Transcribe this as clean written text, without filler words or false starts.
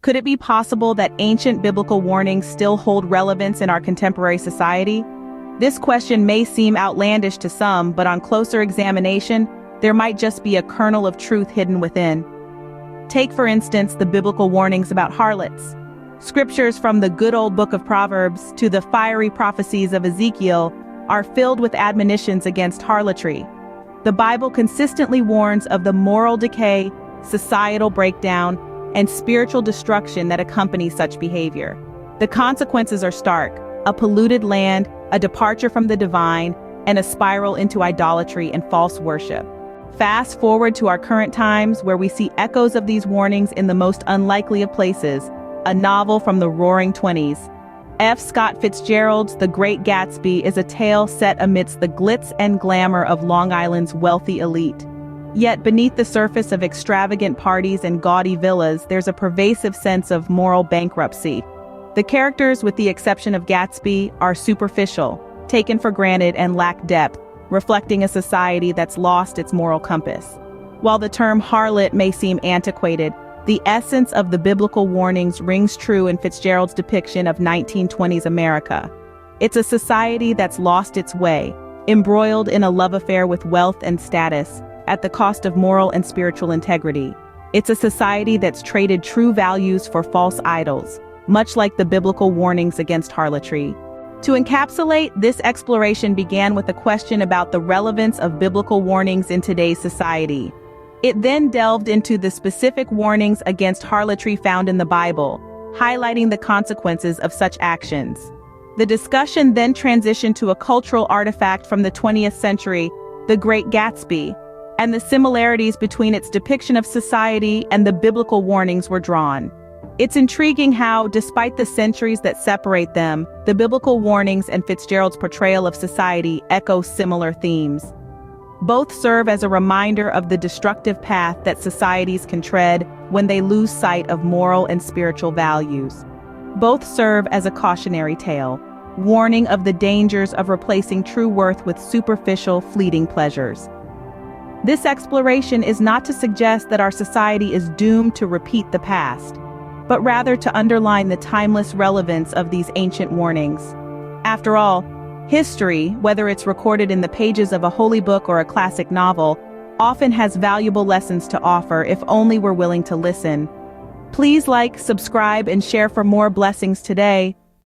Could it be possible that ancient biblical warnings still hold relevance in our contemporary society? This question may seem outlandish to some, but on closer examination, there might just be a kernel of truth hidden within. Take, for instance, the biblical warnings about harlots. Scriptures from the good old book of Proverbs to the fiery prophecies of Ezekiel are filled with admonitions against harlotry. The Bible consistently warns of the moral decay, societal breakdown, and spiritual destruction that accompany such behavior. The consequences are stark: a polluted land, a departure from the divine, and a spiral into idolatry and false worship. Fast forward to our current times, where we see echoes of these warnings in the most unlikely of places, a novel from the Roaring '20s. F. Scott Fitzgerald's The Great Gatsby is a tale set amidst the glitz and glamour of Long Island's wealthy elite. Yet beneath the surface of extravagant parties and gaudy villas, there's a pervasive sense of moral bankruptcy. The characters, with the exception of Gatsby, are superficial, taken for granted, and lack depth, reflecting a society that's lost its moral compass. While the term harlot may seem antiquated, the essence of the biblical warnings rings true in Fitzgerald's depiction of 1920s America. It's a society that's lost its way, embroiled in a love affair with wealth and status, at the cost of moral and spiritual integrity. It's a society that's traded true values for false idols, much like the biblical warnings against harlotry. To encapsulate, this exploration began with a question about the relevance of biblical warnings in today's society. It then delved into the specific warnings against harlotry found in the Bible, highlighting the consequences of such actions. The discussion then transitioned to a cultural artifact from the 20th century, The Great Gatsby, and the similarities between its depiction of society and the biblical warnings were drawn. It's intriguing how, despite the centuries that separate them, the biblical warnings and Fitzgerald's portrayal of society echo similar themes. Both serve as a reminder of the destructive path that societies can tread when they lose sight of moral and spiritual values. Both serve as a cautionary tale, warning of the dangers of replacing true worth with superficial, fleeting pleasures. This exploration is not to suggest that our society is doomed to repeat the past, but rather to underline the timeless relevance of these ancient warnings. After all, history, whether it's recorded in the pages of a holy book or a classic novel, often has valuable lessons to offer if only we're willing to listen. Please like, subscribe, and share for more blessings today.